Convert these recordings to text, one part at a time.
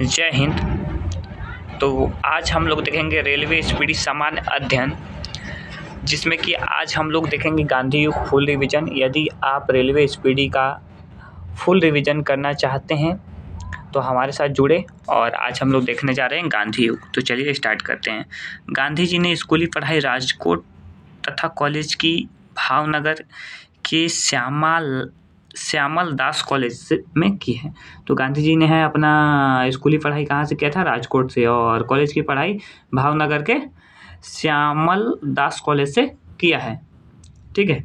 जय हिंद। तो आज हम लोग देखेंगे रेलवे स्पीडी सामान्य अध्ययन, जिसमें कि आज हम लोग देखेंगे गांधी युग फुल रिवीजन। यदि आप रेलवे स्पीडी का फुल रिवीजन करना चाहते हैं तो हमारे साथ जुड़े, और आज हम लोग देखने जा रहे हैं गांधी युग। तो चलिए स्टार्ट करते हैं। गांधी जी ने स्कूली पढ़ाई राजकोट तथा कॉलेज की भावनगर के श्यामल दास कॉलेज में की है। तो गांधी जी ने है अपना स्कूली पढ़ाई कहाँ से किया था? राजकोट से, और कॉलेज की पढ़ाई भावनगर के श्यामल दास कॉलेज से किया है। ठीक है।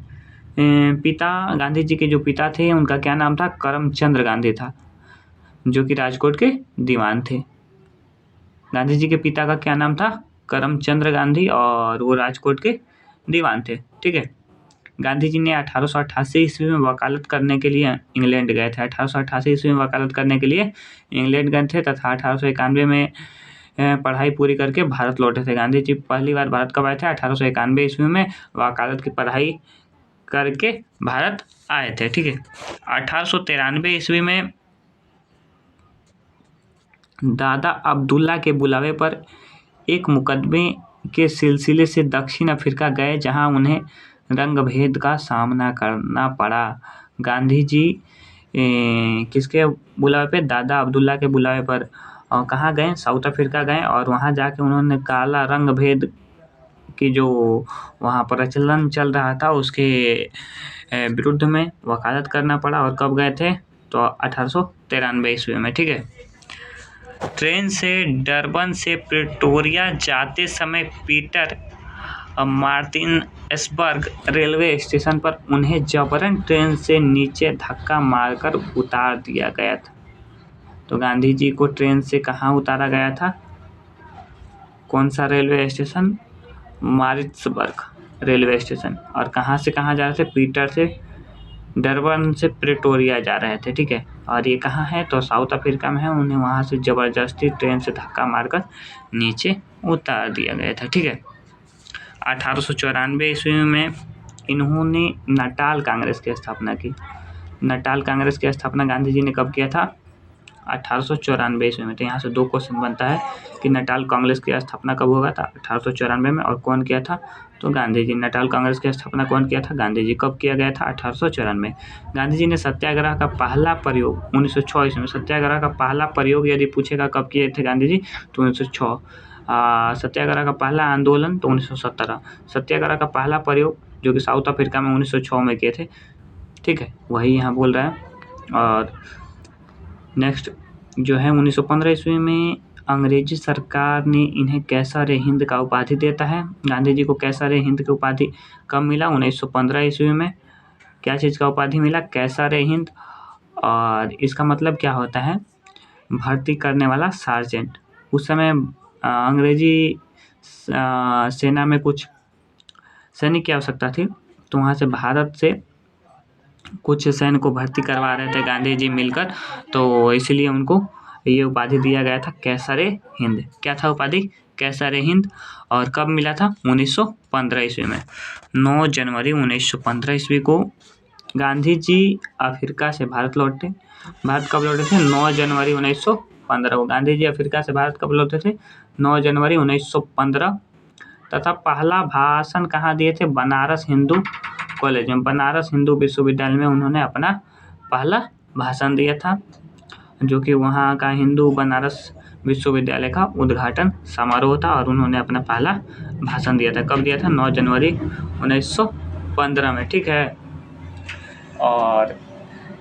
पिता गांधी जी के जो पिता थे उनका क्या नाम था? करमचंद गांधी था, जो कि राजकोट के दीवान थे। गांधी जी के पिता का क्या नाम था? करमचंद गांधी, और वो राजकोट के दीवान थे। ठीक है। गांधी जी ने 1888 ईस्वी में वकालत करने के लिए इंग्लैंड गए थे। 1888 ईस्वी में वकालत करने के लिए इंग्लैंड गए थे तथा 1891 में पढ़ाई पूरी करके भारत लौटे थे। गांधी जी पहली बार भारत कब आए थे? 1891 ईस्वी में वकालत की पढ़ाई करके भारत आए थे। ठीक है। 1893 ईस्वी में दादा अब्दुल्ला के बुलावे पर एक मुकदमे के सिलसिले से दक्षिण अफ्रीका गए, जहां उन्हें रंगभेद का सामना करना पड़ा। गांधी जी किसके बुलावे पे? दादा अब्दुल्ला के बुलावे पर कहाँ गए? साउथ अफ्रीका गए, और वहाँ जाके उन्होंने काला रंगभेद की जो वहाँ प्रचलन चल रहा था उसके विरुद्ध में वकालत करना पड़ा। और कब गए थे? तो 1893 ईस्वी में। ठीक है। ट्रेन से डरबन से प्रिटोरिया जाते समय पीटर मार्टिन्सबर्ग रेलवे स्टेशन पर उन्हें जबरन ट्रेन से नीचे धक्का मारकर उतार दिया गया था। तो गांधी जी को ट्रेन से कहाँ उतारा गया था? कौन सा railway station? Martinsburg railway station. और कहाँ से कहाँ जा रहे थे? पीटर से डरबन से प्रिटोरिया जा रहे थे। ठीक है। और ये कहाँ है? तो साउथ अफ्रीका में है। उन्हें वहाँ से ज़बरदस्ती ट्रेन से धक्का मारकर नीचे उतार दिया गया था। ठीक है। 1894 ईस्वी में इन्होंने नटाल कांग्रेस की स्थापना की। नटाल कांग्रेस की स्थापना गांधी जी ने कब किया था? 1894 ईस्वी में। तो यहाँ से 2 क्वेश्चन बनता है कि नटाल कांग्रेस की स्थापना कब होगा था? 1894 में। और कौन किया था? तो गांधी जी। नटाल कांग्रेस की स्थापना कौन किया था? गांधी जी। कब किया गया था? 1894। गांधी जी ने सत्याग्रह का पहला प्रयोग 1906 ईस्वी में। सत्याग्रह का पहला प्रयोग यदि पूछेगा कब किए थे गांधी जी, तो 1906। सत्याग्रह का पहला आंदोलन तो 1917। सत्याग्रह का पहला प्रयोग जो कि साउथ अफ्रीका में 1906 में किए थे। ठीक है, वही यहाँ बोल रहा है। और नेक्स्ट जो है 1915 ईस्वी में अंग्रेजी सरकार ने इन्हें कैसर हिंद का उपाधि देता है। गांधी जी को कैसर हिंद की उपाधि कब मिला? 1915 ईस्वी में। क्या चीज़ का उपाधि मिला? कैसर हिंद। और इसका मतलब क्या होता है? भर्ती करने वाला सार्जेंट। उस समय अंग्रेजी सेना में कुछ सैनिक की आवश्यकता थी, तो वहाँ से भारत से कुछ सैनिक को भर्ती करवा रहे थे गांधी जी मिलकर, तो इसलिए उनको ये उपाधि दिया गया था कैसर हिंद। क्या था उपाधि? कैसर हिंद। और कब मिला था? 1915 ईस्वी में। 9 जनवरी 1915 ईस्वी को गांधी जी अफ्रीका से भारत लौटे। भारत कब लौटे थे? 9 जनवरी 1915 को। गांधी जी अफ्रीका से भारत कब लौटे थे? 9 जनवरी 1915। तथा पहला भाषण कहाँ दिए थे? बनारस हिंदू कॉलेज में, बनारस हिंदू विश्वविद्यालय में उन्होंने अपना पहला भाषण दिया था, जो कि वहाँ का हिंदू बनारस विश्वविद्यालय का उद्घाटन समारोह था, और उन्होंने अपना पहला भाषण दिया था। कब दिया था? 9 जनवरी 1915 में। ठीक है। और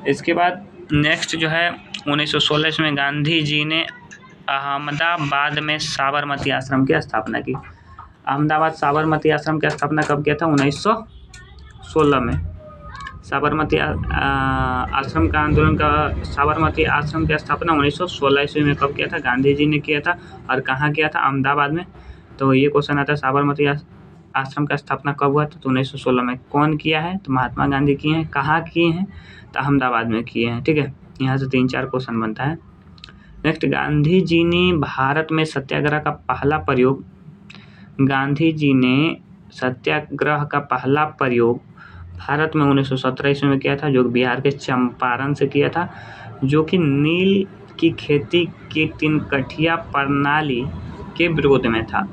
इसके बाद नेक्स्ट जो है 1916 में गांधी जी ने अहमदाबाद में साबरमती आश्रम की स्थापना की। अहमदाबाद साबरमती आश्रम की स्थापना कब किया था? 1916 में। साबरमती आश्रम का आंदोलन का साबरमती आश्रम की स्थापना 1916 ईस्वी में कब किया था? गांधी जी ने किया था। और कहाँ किया था? अहमदाबाद में। तो ये क्वेश्चन आता है साबरमती आश्रम का स्थापना कब हुआ था? तो 1916 में। कौन किया है? तो महात्मा गांधी किए हैं। कहाँ किए हैं? तो अहमदाबाद में किए हैं। ठीक है। यहाँ से 3-4 क्वेश्चन बनता है। नेक्स्ट, गांधी जी ने भारत में सत्याग्रह का पहला प्रयोग गांधी जी ने सत्याग्रह का पहला प्रयोग भारत में 1917 ईस्वी में किया था, जो बिहार के चंपारण से किया था, जो कि नील की खेती की 3 कठिया प्रणाली के विरोध में था।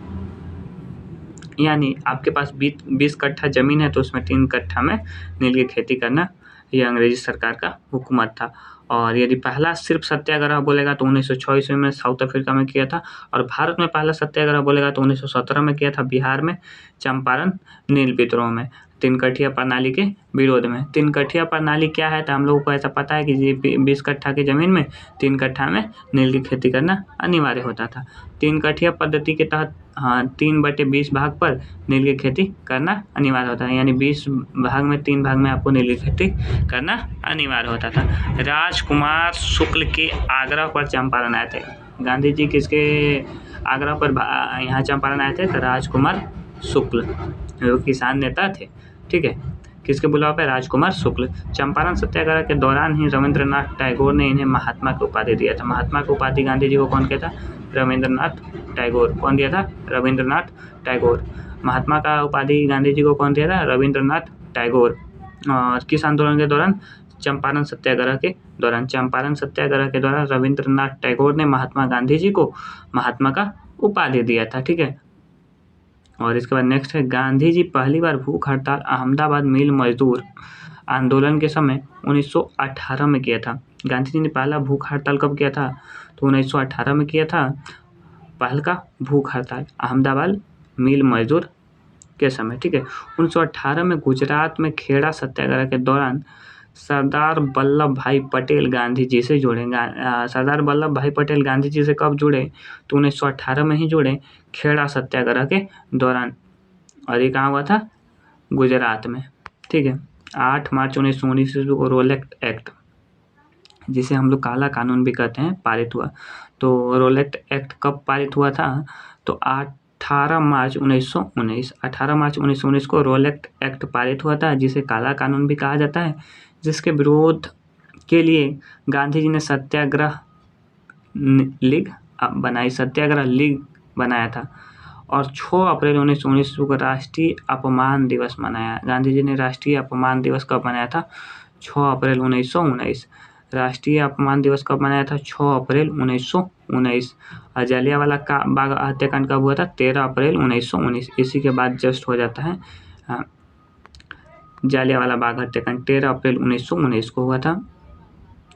यानी आपके पास 20 कट्ठा ज़मीन है तो उसमें 3 कट्ठा में नील की खेती करना, ये अंग्रेजी सरकार का हुकूमत था। और यदि पहला सिर्फ सत्याग्रह बोलेगा तो 1906 ईस्वी में साउथ अफ्रीका में किया था, और भारत में पहला सत्याग्रह बोलेगा तो 1917 में किया था बिहार में चंपारण नील विद्रोह में, 3 कठिया प्रणाली के विरोध में। 3 कठिया प्रणाली क्या है, तो हम लोगों को ऐसा पता है कि ये 20 कट्ठा की ज़मीन में 3 कट्ठा में नील की खेती करना अनिवार्य होता था। 3 कठिया पद्धति के तहत 3/20 भाग पर नील की खेती करना अनिवार्य होता है, यानी 20 भाग में 3 भाग में आपको नील की खेती करना अनिवार्य होता था। राजकुमार शुक्ल के आग्रह पर चंपारण आए थे। गांधी जी किसके आग्रह पर यहाँ चंपारण आए थे, तो राजकुमार शुक्ल जो किसान नेता थे, ठीक है। किसके बुलाव पे, राजकुमार शुक्ल। चंपारण सत्याग्रह के दौरान ही रविंद्रनाथ टैगोर ने इन्हें महात्मा की उपाधि दिया था। महात्मा की उपाधि गांधी जी को कौन कहता, रविंद्रनाथ टैगोर। कौन दिया था, रविंद्रनाथ टैगोर। महात्मा का उपाधि गांधी जी को कौन दिया था, रविंद्रनाथ टैगोर। और किस आंदोलन के दौरान, चंपारण सत्याग्रह के दौरान। चंपारण सत्याग्रह के दौरान रविंद्रनाथ टैगोर ने महात्मा गांधी जी को महात्मा का उपाधि दिया था, ठीक है। और इसके बाद नेक्स्ट है, गांधी जी पहली बार भूख हड़ताल अहमदाबाद मिल मजदूर आंदोलन के समय 1918 में किया था। गांधी जी ने पहला भूख हड़ताल कब किया था, तो 1918 में किया था पहल का भूख हड़ताल अहमदाबाद मिल मजदूर के समय, ठीक है। 1918 में गुजरात में खेड़ा सत्याग्रह के दौरान सरदार वल्लभ भाई पटेल गांधी जी से जुड़े। सरदार वल्लभ भाई पटेल गांधी जी से कब जुड़े, तो 1918 में ही जुड़े, खेड़ा सत्याग्रह के दौरान। और ये कहाँ हुआ था, गुजरात में, ठीक है। 8 मार्च 1919 ईस्वी को रोलेट एक्ट, जिसे हम लोग काला कानून भी कहते हैं, पारित हुआ। तो रोलेट एक्ट कब पारित हुआ था, तो 18 मार्च 1919 को रोलेट एक्ट पारित हुआ था, जिसे काला कानून भी कहा जाता है, जिसके विरोध के लिए गांधी जी ने सत्याग्रह लीग बनाई, सत्याग्रह लीग बनाया था। और 6 अप्रैल 1919 को राष्ट्रीय अपमान दिवस मनाया। गांधी जी ने राष्ट्रीय अपमान दिवस कब मनाया था, 6 अप्रैल 1919। राष्ट्रीय अपमान दिवस कब मनाया था, 6 अप्रैल 1919। और जलियांवाला बाग हत्याकांड कब हुआ था, 13 अप्रैल 1919। इसी के बाद जस्ट हो जाता है जलियांवाला बाग हत्याकांड, 13 अप्रैल 1919 को हुआ था।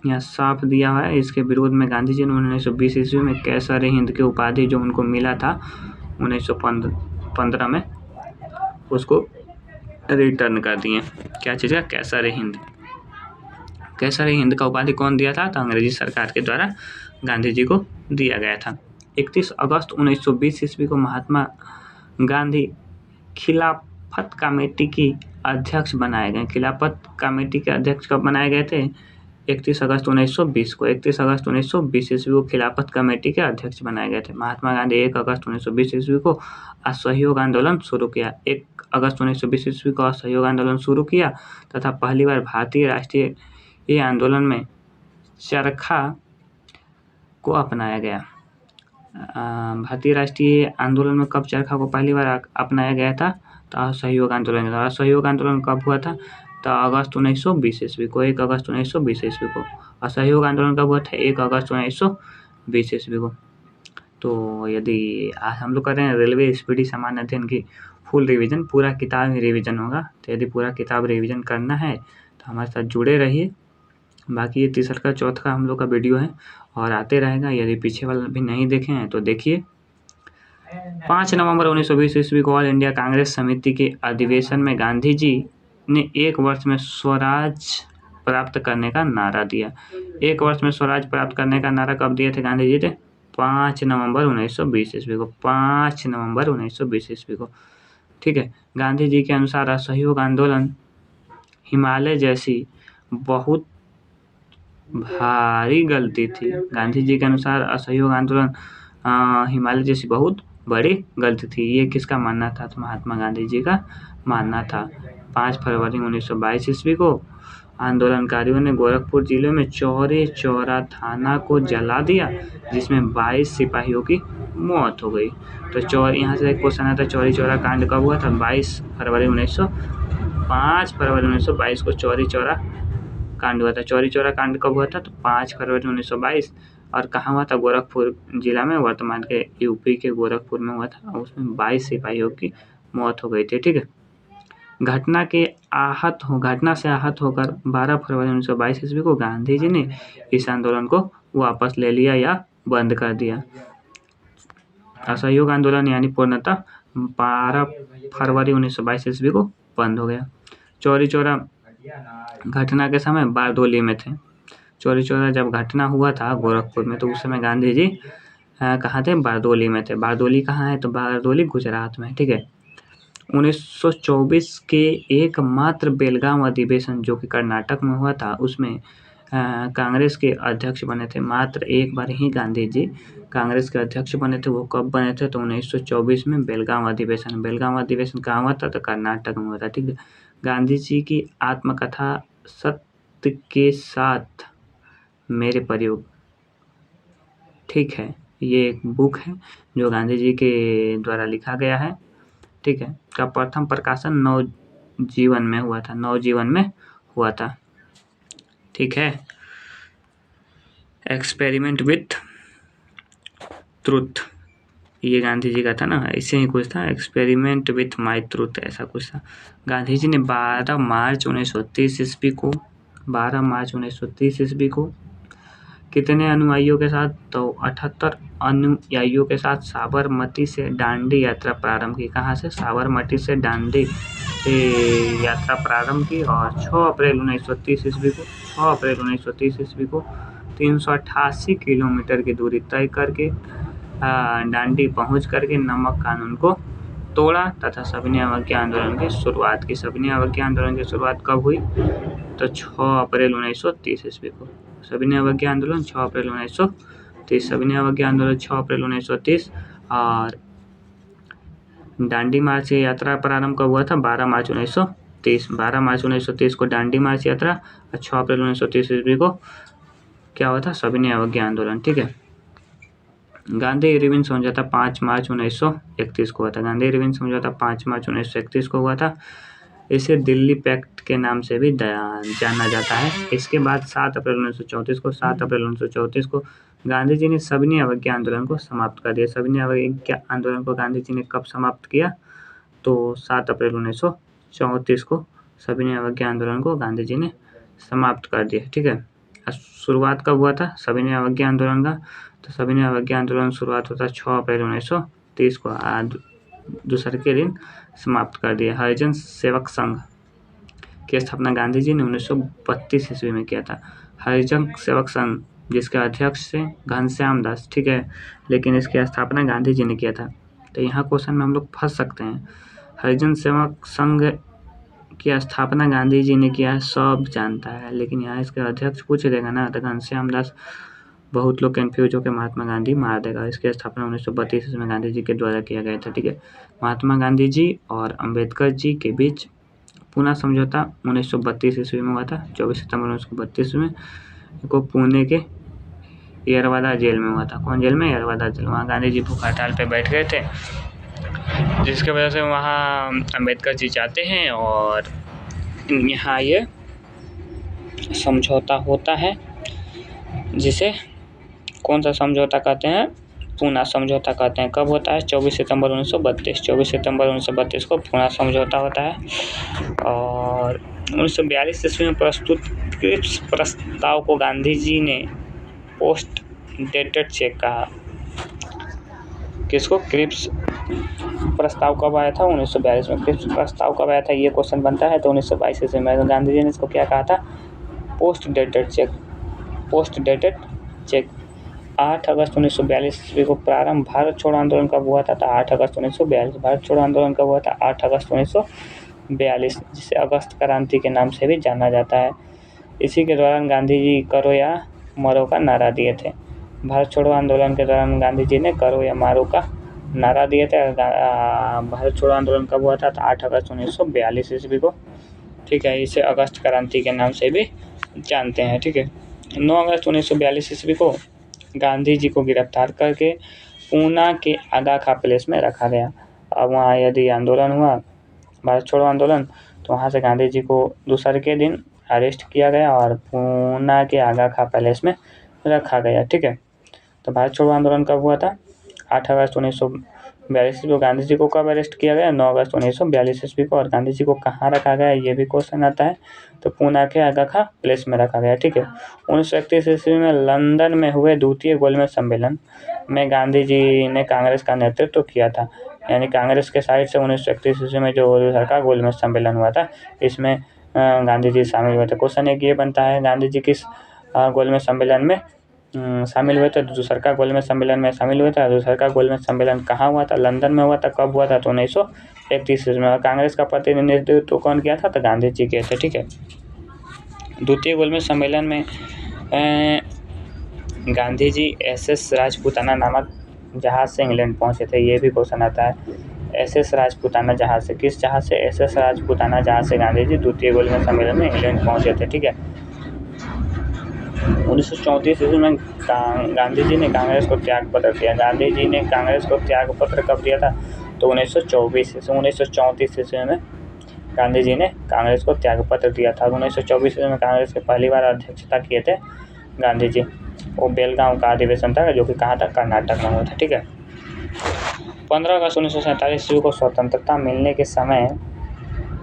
यहाँ साफ दिया हुआ है। इसके विरोध में गांधी जी ने 1920 ईस्वी में कैसर हिंद की उपाधि जो उनको मिला था 1915 में, उसको रिटर्न कर दिए। क्या चीज़ का, कैसर हिंद। कैसर हिंद का उपाधि कौन दिया था, तो अंग्रेजी सरकार के द्वारा गांधी जी को दिया गया था। 31 अगस्त 1920 ईस्वी को महात्मा गांधी खिलाफत कमेटी की अध्यक्ष बनाए गए। खिलाफत कमेटी के अध्यक्ष कब बनाए गए थे, 31 अगस्त 1920 को। 31 अगस्त 1920 ईस्वी को खिलाफत कमेटी के अध्यक्ष बनाए गए थे। महात्मा गांधी 1 अगस्त 1920 ईस्वी को असहयोग आंदोलन शुरू किया। 1 अगस्त 1920 ईस्वी को असहयोग आंदोलन शुरू किया तथा पहली बार भारतीय राष्ट्रीय आंदोलन में चरखा को अपनाया गया। भारतीय राष्ट्रीय आंदोलन में कब चरखा को पहली बार अपनाया गया था, तो असहयोग आंदोलन के दौरान। असहयोग आंदोलन कब हुआ था, तो अगस्त 1920 ईस्वी को, 1 अगस्त 1920 ईस्वी को। असहयोग आंदोलन कब हुआ था, 1 अगस्त 1920 ईस्वी को। तो यदि आज हम लोग कर रहे हैं रेलवे स्पीडी सामान्य अध्ययन की फुल रिवीजन, पूरा किताब ही रिवीजन होगा। तो यदि पूरा किताब रिवीजन करना है तो हमारे साथ जुड़े रहिए। बाकी ये तीसरा का चौथा हम लोग का वीडियो है और आते रहेगा। यदि पीछे वाला भी नहीं देखे हैं तो देखिए। 5 नवंबर 1920 ईस्वी को ऑल इंडिया कांग्रेस समिति के अधिवेशन में गांधी जी ने 1 वर्ष में स्वराज प्राप्त करने का नारा दिया। 1 वर्ष में स्वराज प्राप्त करने का नारा कब दिए थे गांधी जी थे, 5 नवंबर 1920 ईस्वी को। 5 नवंबर 1920 ईस्वी को, ठीक है। गांधी जी के अनुसार असहयोग आंदोलन हिमालय जैसी बहुत भारी गलती थी। गांधी जी के अनुसार असहयोग आंदोलन हिमालय जैसी बहुत बड़ी गलती थी। ये किसका मानना था, तो महात्मा गांधी जी का मानना था। 5 फरवरी 1922 ईस्वी को आंदोलनकारियों ने गोरखपुर जिले में चौरी चौरा थाना को जला दिया, जिसमें 22 सिपाहियों की मौत हो गई। तो यहाँ से एक क्वेश्चन आता है, चौरी चौरा कांड कब हुआ था, 5 फरवरी 1922 को चौरी चौरा कांड हुआ था। चौरी चौरा कांड कब हुआ था, तो 5 फरवरी 1922 और कहाँ हुआ था? गोरखपुर जिला में, वर्तमान के यूपी के गोरखपुर में हुआ था। और उसमें 22 सिपाहियों की मौत हो गई थी। ठीक है, घटना से आहत होकर 12 फरवरी 1922 ईस्वी को गांधी जी ने इस आंदोलन को वापस ले लिया या बंद कर दिया। असहयोग आंदोलन यानी पूर्णतः 12 फरवरी 1922 ईस्वी को बंद हो गया। चौरी चौरा घटना के समय बारडोली में थे। चौरी चौरा जब घटना हुआ था गोरखपुर में, तो उस समय गांधी जी कहाँ थे? बारडोली में थे। बारडोली कहाँ है? तो बारडोली गुजरात में। ठीक है, 1924 के एकमात्र बेलगाम अधिवेशन जो कि कर्नाटक में हुआ था, उसमें कांग्रेस के अध्यक्ष बने थे। मात्र एक बार ही गांधी जी कांग्रेस के अध्यक्ष बने थे। वो कब बने थे? तो 1924 में बेलगाम अधिवेशन। बेलगाम अधिवेशन कहाँ हुआ था? तो कर्नाटक में हुआ था। ठीक है, गांधी जी की आत्मकथा सत्य के साथ मेरे प्रयोग, ठीक है, ये एक बुक है जो गांधी जी के द्वारा लिखा गया है। ठीक है, का प्रथम प्रकाशन नवजीवन में हुआ था। ठीक है, एक्सपेरिमेंट विथ ट्रुथ, ये गांधी जी का था ना, ऐसे ही कुछ था, एक्सपेरिमेंट विथ माई ट्रुथ, ऐसा कुछ था। गांधी जी ने 12 मार्च 1930 ईस्वी को कितने अनुयायियों के साथ? तो 78 अनुयायियों के साथ साबरमती से दांडी यात्रा प्रारंभ की। कहाँ से? साबरमती से दांडी यात्रा प्रारंभ की। और 6 अप्रैल 1930 ईस्वी को 388 किलोमीटर की दूरी तय करके दांडी पहुंच करके नमक कानून को तोड़ा तथा सविनय अवज्ञा आंदोलन की शुरुआत की। सविनय अवज्ञा आंदोलन की शुरुआत कब हुई? तो 6 अप्रैल 1930 ईस्वी को। सविनय अवज्ञा आंदोलन 6 अप्रैल 1930। सविनय अवज्ञा आंदोलन 6 अप्रैल 1930। और दांडी मार्च यात्रा प्रारंभ कब हुआ था? 12 मार्च 1930। 12 मार्च 1930 को दांडी मार्च यात्रा और 6 अप्रैल 1930 ईस्वी को क्या हुआ था? सविनय अवज्ञा आंदोलन। ठीक है, गांधी इरविन समझौता 5 मार्च 1931 को हुआ था। गांधी इरविन समझौता 5 मार्च 1931 को हुआ था। इसे दिल्ली पैक्ट के नाम से भी जाना जाता है। इसके बाद 7 अप्रैल 1934 को गांधी जी ने सविनय अवज्ञा आंदोलन को समाप्त कर दिया। सविनय अवज्ञा आंदोलन को गांधी जी ने कब समाप्त किया? तो 7 अप्रैल 1934 को सविनय अवज्ञा आंदोलन को गांधी जी ने समाप्त कर दिया। ठीक है, शुरुआत कब हुआ था सविनय अवज्ञा आंदोलन का? तो सविनय अवज्ञा आंदोलन शुरुआत होता है 6 अप्रैल 1930 को, दूसरे के दिन समाप्त कर दिया। हरिजन सेवक संघ की स्थापना गांधी जी ने 1932 ईस्वी में किया था। हरिजन सेवक संघ जिसके अध्यक्ष थे घनश्याम दास। ठीक है, लेकिन इसकी स्थापना गांधी जी ने किया था। तो यहाँ क्वेश्चन में हम लोग फंस सकते हैं। हरिजन सेवक संघ की स्थापना गांधी जी ने किया है, सब जानता है, लेकिन यहाँ इसके अध्यक्ष पूछ देगा ना तो घनश्याम दास, बहुत लोग कंफ्यूज होकर महात्मा गांधी मार देगा। इसकी स्थापना 1932 में गांधी जी के द्वारा किया गया था। ठीक है, महात्मा गांधी जी और अंबेडकर जी के बीच पूना समझौता 1932 ईस्वी में हुआ था। 24 सितंबर 1932 में को पुणे के येरवादा जेल में हुआ था। कौन जेल में? येरवादा जेल। वहाँ गांधी जी भूख हड़ताल पे बैठ गए थे, जिसके वजह से वहाँ अंबेडकर जी जाते हैं और यहाँ ये समझौता होता है, जिसे कौन सा समझौता कहते हैं? पूना समझौता कहते हैं। कब होता है? 24 सितंबर 1932। 24 सितंबर 1932 को पूना समझौता होता है। और 1942 ईस्वी में प्रस्तुत क्रिप्स प्रस्ताव को गांधी जी ने पोस्ट डेटेड चेक कहा। किसको? क्रिप्स प्रस्ताव कब आया था? 1942 में। क्रिप्स प्रस्ताव कब आया था ये क्वेश्चन बनता है, तो 1922 ईस्वी में। गांधी जी ने इसको क्या कहा था? Post dated cheque. 8 अगस्त 1942 ईस्वी को प्रारंभ भारत छोड़ो आंदोलन कब हुआ था? 8 अगस्त 1942। भारत छोड़ो आंदोलन कब हुआ था? 8 अगस्त 1942, जिसे अगस्त क्रांति के नाम से भी जाना जाता है। इसी के दौरान गांधी जी करो या मरो का नारा दिए थे। भारत छोड़ो आंदोलन के दौरान गांधी जी ने करो या मारो का नारा दिए थे। भारत छोड़ो आंदोलन कब हुआ था? 8 अगस्त 1942 ईस्वी को। ठीक है, इसे अगस्त क्रांति के नाम से भी जानते हैं। ठीक है, 9 अगस्त 1942 ईस्वी को गांधी जी को गिरफ्तार करके पूना के आगा खा पैलेस में रखा गया। अब वहाँ यदि आंदोलन हुआ, भारत छोड़ो आंदोलन, तो वहाँ से गांधी जी को दूसरे के दिन अरेस्ट किया गया और पूना के आगा खा पैलेस में रखा गया। ठीक है, तो भारत छोड़ो आंदोलन कब हुआ था? 8 अगस्त 1942 ईस्वी को। गांधी जी को कब अरेस्ट किया गया? 9 अगस्त 1942 ईस्वी को। और गांधी जी को कहाँ रखा गया, ये भी क्वेश्चन आता है। तो पूना के आगा प्लेस में रखा गया, ठीक है। 1931 ईस्वी में लंदन में हुए द्वितीय गोलमेज सम्मेलन में गांधी जी ने कांग्रेस का नेतृत्व किया था। यानी कांग्रेस के साइड से 1931 ईस्वी में जो सरकार गोलमेज सम्मेलन हुआ था, इसमें गांधी जी शामिल हुए थे। क्वेश्चन एक ये बनता है, गांधी जी किस गोलमेज सम्मेलन में शामिल हुए थे? दूसरा का गोलमेज सम्मेलन में शामिल हुए थे। दूसरा का गोलमेज सम्मेलन कहाँ हुआ था? लंदन में हुआ था। कब हुआ था? तो 1931 में। कांग्रेस का प्रतिनिधित्व कौन किया था? तो गांधी जी किए थे, ठीक है। द्वितीय गोलमेज सम्मेलन में गांधी जी SS राजपूताना नामक जहाज से इंग्लैंड पहुंचे थे। ये भी क्वेश्चन आता है। SS राजपूताना जहाज से, किस जहाज से? SS राजपूताना जहाज से गांधी जी द्वितीय गोलमेज सम्मेलन में इंग्लैंड पहुंचे थे, ठीक है। 1934 ईस्वी में गांधी जी ने कांग्रेस को त्यागपत्र दिया। गांधी जी ने कांग्रेस को त्यागपत्र कब दिया था? तो 1934 ईस्वी में गांधी जी ने कांग्रेस को त्यागपत्र दिया था। 1924 ईस्वी में कांग्रेस के पहली बार अध्यक्षता किए थे गांधी जी। वो बेलगांव का अधिवेशन था, जो कि कहाँ था? कर्नाटक में हुआ था, ठीक है। 15 अगस्त 1947 ईस्वी को स्वतंत्रता मिलने के समय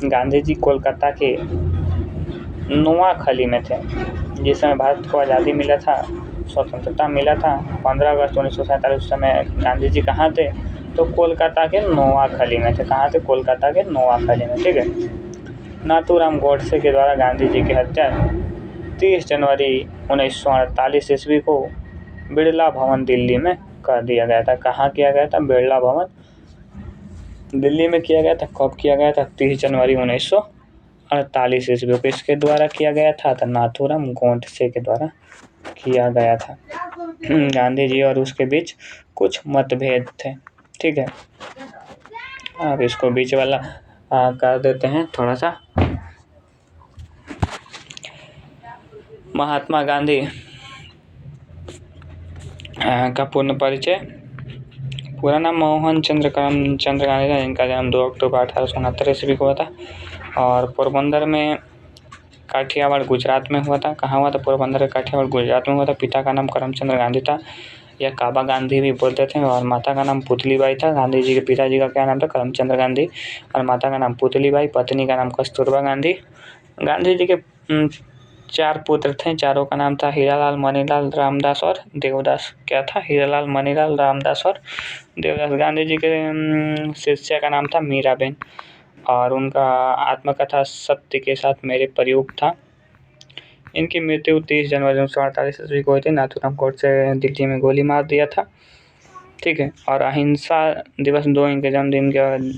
गांधी जी कोलकाता के नोआखली में थे। जिस समय भारत को आज़ादी मिला था, स्वतंत्रता मिला था, 15 अगस्त 1947 उस समय गांधी जी कहाँ थे? तो कोलकाता के नोआखली में थे। कहाँ थे? कोलकाता के नोआखली में, ठीक है। नाथूराम गोडसे के द्वारा गांधी जी की हत्या 30 जनवरी 1948 ईस्वी को बिरला भवन दिल्ली में कर दिया गया था। कहाँ किया गया था? बिरला भवन दिल्ली में किया गया था। कब किया गया था? 30 जनवरी 1948 ईस्वी को। किसके द्वारा किया गया था? तो नाथूराम गोडसे के द्वारा किया गया था। गांधी जी और उसके बीच कुछ मतभेद थे, ठीक है। अब इसको बीच वाला कर देते हैं थोड़ा सा। महात्मा गांधी का पूर्ण परिचय। पूरा नाम मोहन चंद्र करमचंद गांधी था, जिनका जन्म 2 अक्टूबर 1869 ईस्वी को हुआ था। और पोरबंदर में काठियावाड़ गुजरात में हुआ था। कहाँ हुआ था? पोरबंदर काठियावाड़ गुजरात में हुआ था। पिता का नाम करमचंद गांधी था, या काबा गांधी भी बोलते थे। और माता का नाम पुतलीबाई था। गांधी जी के पिताजी का क्या नाम था? करमचंद गांधी। और माता का नाम पुतलीबाई। पत्नी का नाम कस्तूरबा गांधी। गांधी जी के 4 पुत्र थे। चारों का नाम था हीरालाल, मनीलाल, रामदास और देवदास। क्या था? हीरालाल, मनीलाल, रामदास और देवदास। गांधी जी के शिष्या का नाम था मीराबेन। और उनका आत्मकथा सत्य के साथ मेरे प्रयोग था। इनकी मृत्यु 30 जनवरी 1948 ईस्वी को हुई थी। नाथूराम गोडसे दिल्ली में गोली मार दिया था, ठीक है। और अहिंसा दिवस 2 इनके जन्मदिन के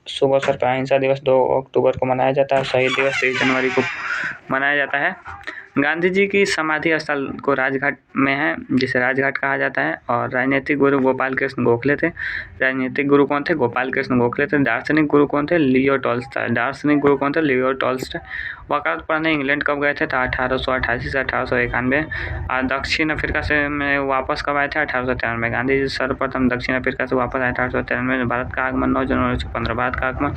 शुभ अवसर पर अहिंसा दिवस 2 अक्टूबर को मनाया जाता है। शहीद दिवस 23 जनवरी को मनाया जाता है। गांधी जी की समाधि स्थल को राजघाट में है, जिसे राजघाट कहा जाता है। और राजनीतिक गुरु गोपाल कृष्ण गोखले थे। राजनीतिक गुरु कौन थे? गोपाल कृष्ण गोखले थे। दार्शनिक गुरु कौन थे? Leo Tolstoy. दार्शनिक गुरु कौन थे? Leo Tolstoy. वकालत पढ़ने इंग्लैंड कब गए थे? तो 1888 से 1891। और दक्षिण अफ्रीका से में वापस कब आए थे? 1893 में। गांधी जी सर्वप्रथम दक्षिण अफ्रीका से वापस आए थे 1893 में। भारत का आगमन 9 जनवरी 1915। भारत का आगमन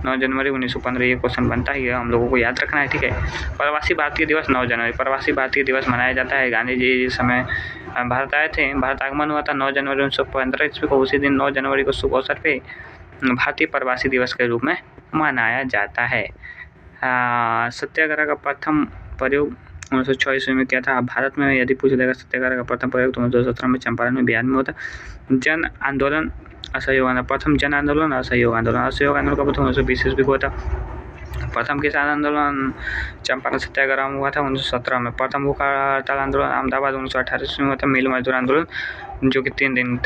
9 जनवरी 1915। ये क्वेश्चन बनता है, ये हम लोगों को याद रखना है, ठीक है। प्रवासी भारतीय दिवस 9 जनवरी। प्रवासी भारतीय दिवस मनाया जाता है। गांधी जी जिस समय भारत आए थे, भारत आगमन हुआ था 9 जनवरी 1915 ईस्वी को। उसी दिन 9 जनवरी को शुभ अवसर पे भारतीय प्रवासी दिवस के रूप में मनाया जाता है। सत्याग्रह का प्रथम प्रयोग 1906 ईस्वी में किया था। भारत में यदि पूछा जाएगा सत्याग्रह का प्रथम प्रयोग तो 1917 में चंपारण में, बिहार में होता। जन आंदोलन, असहयोग आंदोलन। प्रथम जन आंदोलन, असहयोग आंदोलन। असहयोग आंदोलन कब हुआ? 1920 ईस्वी को होता। प्रथम किसान आंदोलन चंपारण सत्याग्रह में हुआ था 1917 में। प्रथम भूख हड़ताल आंदोलन अहमदाबाद 1918 ईस्वी में हुआ था। मिल मजदूर आंदोलन जो कि 3 दिन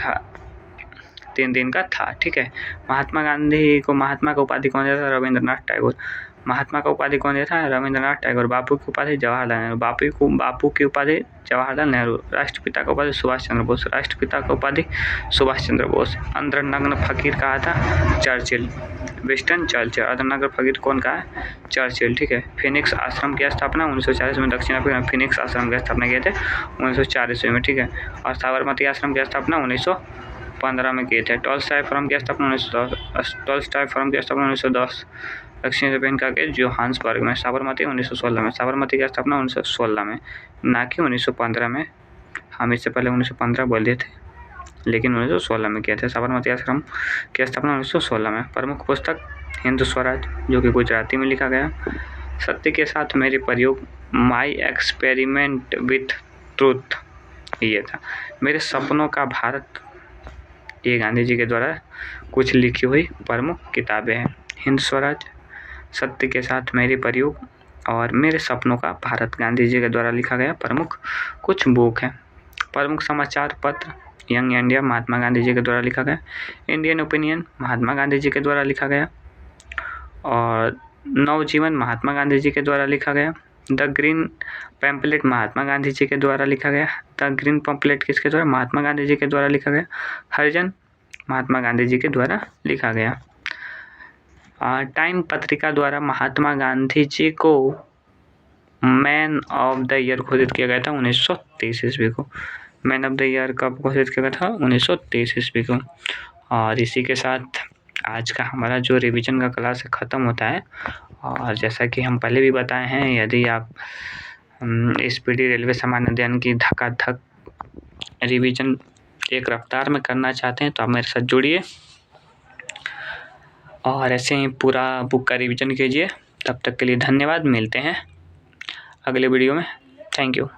का था, ठीक है। महात्मा गांधी को महात्मा का उपाधि कौन दिया था? रविंद्रनाथ टैगोर। महात्मा का उपाधि कौन दिया था? रविंद्रनाथ टैगोर। बापू की उपाधि जवाहरलाल नेहरू। बापू की उपाधि जवाहरलाल नेहरू। राष्ट्रपिता का उपाधि सुभाष चंद्र बोस। राष्ट्रपिता का उपाधि सुभाष चंद्र बोस। अंतरनग्न फकीर कहा था? Churchill, Winston Churchill. अंतरनग्न फकीर कौन कहा है? चर्चिल, ठीक है। फिनिक्स आश्रम की स्थापना 1940 में दक्षिण अफ्रीका में फिनिक्स आश्रम की स्थापना किए थे 1904 ईस्वी में, ठीक है। और साबरमती आश्रम की स्थापना 1915 में किए थे। टॉल्स्टॉय फोरम की स्थापना 1910। दक्षिण अफ्रीका के जोहान्सबर्ग में। साबरमती 1916 में। साबरमती की स्थापना 1916 में, ना कि 1915 में। हम इससे पहले 1915 बोल दिए थे, लेकिन 1916 में किया था। साबरमती आश्रम की स्थापना 1916 में। प्रमुख पुस्तक हिंद स्वराज, जो कि गुजराती में लिखा गया। सत्य के साथ मेरे प्रयोग, माई एक्सपेरिमेंट विथ ट्रूथ, ये था। मेरे सपनों का भारत, ये गांधी जी के द्वारा कुछ लिखी हुई प्रमुख किताबें हैं। हिंद स्वराज, सत्य के साथ मेरे प्रयोग और मेरे सपनों का भारत, गांधी जी के द्वारा लिखा गया प्रमुख कुछ बुक हैं। प्रमुख समाचार पत्र, यंग इंडिया, महात्मा गांधी जी के द्वारा लिखा गया। इंडियन ओपिनियन, महात्मा गांधी जी के द्वारा लिखा गया। और नवजीवन, महात्मा गांधी जी के द्वारा लिखा गया। The green pamphlet, Mahatma Gandhi ji के द्वारा लिखा गया। द ग्रीन पैम्पलेट किसके द्वारा? महात्मा गांधी जी के द्वारा लिखा गया। हरिजन, महात्मा गांधी जी के द्वारा लिखा गया। टाइम पत्रिका द्वारा महात्मा गांधी जी को मैन ऑफ द ईयर घोषित किया गया था 1923 ईस्वी को। मैन ऑफ द ईयर कब घोषित किया गया था? 1923 ईस्वी को। और इसी के साथ आज का हमारा जो रिवीजन का क्लास ख़त्म होता है। और जैसा कि हम पहले भी बताए हैं, यदि आप स्पीडी रेलवे सामान्य अध्ययन की धकाधक रिवीजन एक रफ्तार में करना चाहते हैं तो आप मेरे साथ जुड़िए और ऐसे ही पूरा बुक का रिवीजन कीजिए। तब तक के लिए धन्यवाद। मिलते हैं अगले वीडियो में। Thank you.